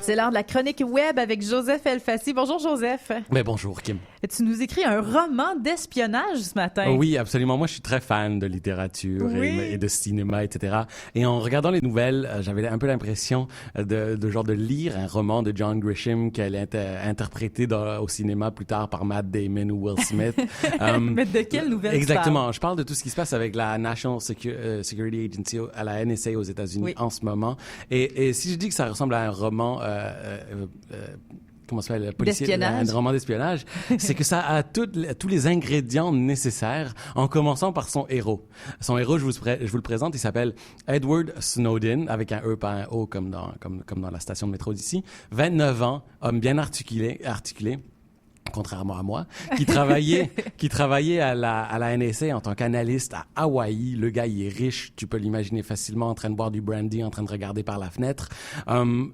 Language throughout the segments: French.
C'est l'heure de la chronique web avec Joseph Elfassi. Bonjour Joseph. Mais bonjour Kim. Tu nous écris un roman d'espionnage ce matin. Oui, absolument. Moi, je suis très fan de littérature et de cinéma, etc. Et en regardant les nouvelles, j'avais un peu l'impression de lire un roman de John Grisham qui allait être interprété au cinéma plus tard par Matt Damon ou Will Smith. Mais de quelle nouvelle Exactement. tu parles? Je parle de tout ce qui se passe avec la National Security Agency, à la NSA aux États-Unis en ce moment. Et si je dis que ça ressemble à un roman comment ça s'appelle, un roman d'espionnage, c'est que ça a tous les ingrédients nécessaires, en commençant par son héros. Son héros, je vous le présente, il s'appelle Edward Snowden, avec un E, pas un O, comme dans la station de métro d'ici. 29 ans, homme bien articulé, contrairement à moi, qui travaillait à la NSA en tant qu'analyste à Hawaï. Le gars, il est riche, tu peux l'imaginer facilement en train de boire du brandy, en train de regarder par la fenêtre.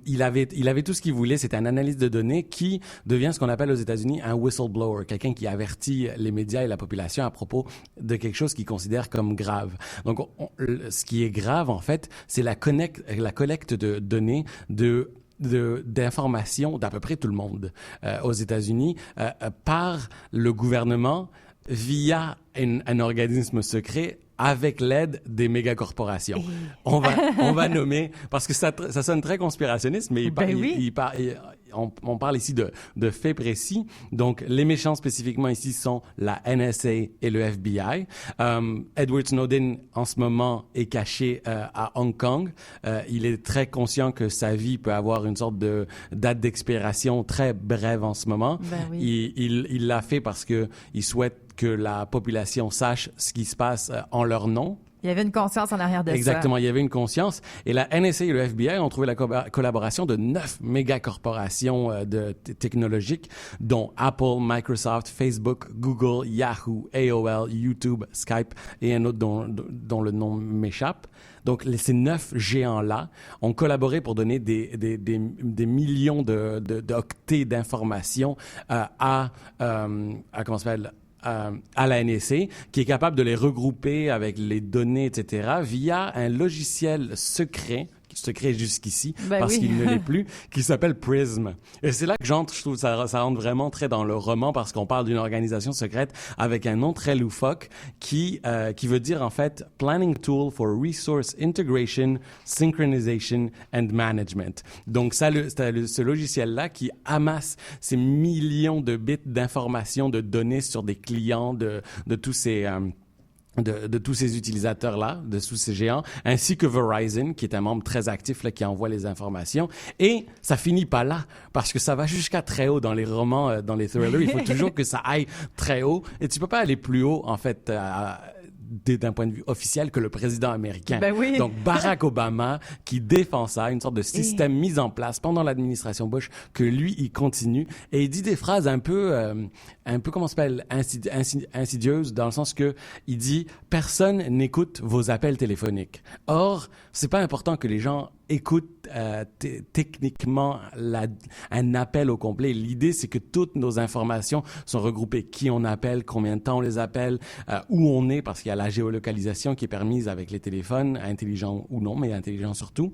Il avait tout ce qu'il voulait, c'était un analyste de données qui devient ce qu'on appelle aux États-Unis un whistleblower, quelqu'un qui avertit les médias et la population à propos de quelque chose qu'ils considèrent comme grave. Donc, ce qui est grave, en fait, c'est la collecte de données d'informations d'à peu près tout le monde aux États-Unis par le gouvernement via un organisme secret avec l'aide des mégacorporations. On va nommer, parce que ça sonne très conspirationniste, mais on parle ici de faits précis. Donc, les méchants spécifiquement ici sont la NSA et le FBI. Edward Snowden, en ce moment, est caché à Hong Kong. Il est très conscient que sa vie peut avoir une sorte de date d'expiration très brève en ce moment. Il l'a fait parce que il souhaite que la population sache ce qui se passe en leur nom. Il y avait une conscience en arrière de ça. Exactement, il y avait une conscience. Et la NSA et le FBI ont trouvé la collaboration de 9 mégacorporations technologiques, dont Apple, Microsoft, Facebook, Google, Yahoo, AOL, YouTube, Skype et un autre dont le nom m'échappe. Donc, ces 9 géants-là ont collaboré pour donner des millions d'octets d'informations comment ça s'appelle, à la NSA, qui est capable de les regrouper avec les données, etc., via un logiciel secret jusqu'ici, qu'il ne l'est plus, qui s'appelle PRISM. Et c'est là que je trouve ça rentre vraiment très dans le roman, parce qu'on parle d'une organisation secrète avec un nom très loufoque qui veut dire en fait Planning Tool for Resource Integration, Synchronization and Management. Donc ce logiciel-là qui amasse ces millions de bits d'informations, de données sur des clients de tous ces de tous ces utilisateurs-là, de tous ces géants, ainsi que Verizon, qui est un membre très actif là, qui envoie les informations. Et ça finit pas là, parce que ça va jusqu'à très haut dans les romans, dans les thrillers. Il faut toujours que ça aille très haut. Et tu peux pas aller plus haut, en fait, d'un point de vue officiel que le président américain. Donc, Barack Obama, qui défend ça, une sorte de système mis en place pendant l'administration Bush, que lui, il continue. Et il dit des phrases un peu comment ça s'appelle, insidieuses, dans le sens que il dit « Personne n'écoute vos appels téléphoniques ». Or, c'est pas important que les gens écoutent techniquement un appel au complet. L'idée, c'est que toutes nos informations sont regroupées. Qui on appelle, combien de temps on les appelle, où on est, parce qu'il y a la géolocalisation qui est permise avec les téléphones, intelligents ou non, mais intelligents surtout.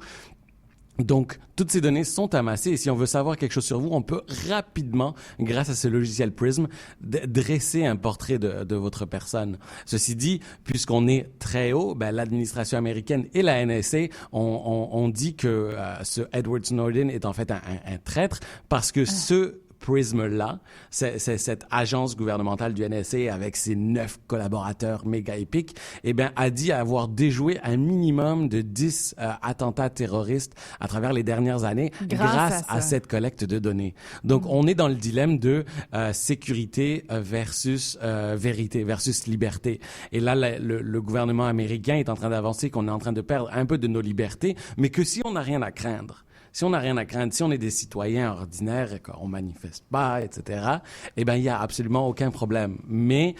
Donc, toutes ces données sont amassées et si on veut savoir quelque chose sur vous, on peut rapidement, grâce à ce logiciel PRISM, dresser un portrait de votre personne. Ceci dit, puisqu'on est très haut, l'administration américaine et la NSA ont dit que ce Edward Snowden est en fait un traître parce que ce PRISM-là, c'est cette agence gouvernementale du NSA avec ses 9 collaborateurs méga épiques, a dit avoir déjoué un minimum de 10 attentats terroristes à travers les dernières années grâce à cette collecte de données. Donc, on est dans le dilemme de sécurité versus vérité, versus liberté. Et là, le gouvernement américain est en train d'avancer qu'on est en train de perdre un peu de nos libertés, mais que si on n'a rien à craindre, si on n'a rien à craindre, si on est des citoyens ordinaires et qu'on manifeste pas, etc., il y a absolument aucun problème. Mais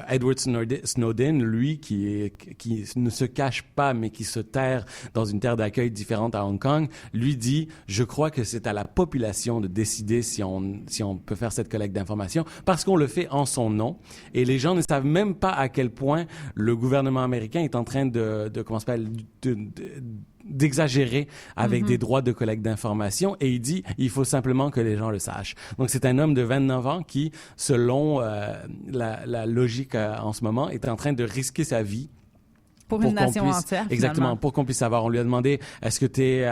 Edward Snowden, lui, qui ne se cache pas, mais qui se terre dans une terre d'accueil différente à Hong Kong, lui dit, je crois que c'est à la population de décider si on peut faire cette collecte d'informations, parce qu'on le fait en son nom. Et les gens ne savent même pas à quel point le gouvernement américain est en train de d'exagérer avec des droits de collecte d'informations et il dit il faut simplement que les gens le sachent. Donc c'est un homme de 29 ans qui, selon la logique en ce moment, est en train de risquer sa vie pour une nation entière. Exactement, finalement. pour qu'on puisse savoir. On lui a demandé est-ce que t'es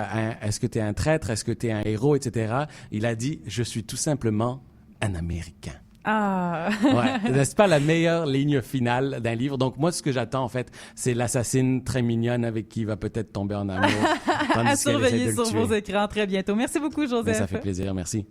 un traître, est-ce que t'es un héros, etc. Il a dit je suis tout simplement un Américain. Ah. Ouais, c'est pas la meilleure ligne finale d'un livre. Donc moi, ce que j'attends en fait, c'est l'assassine très mignonne avec qui il va peut-être tomber en amour. À surveiller sur vos écrans très bientôt. Merci beaucoup, Joseph. Mais ça fait plaisir, merci.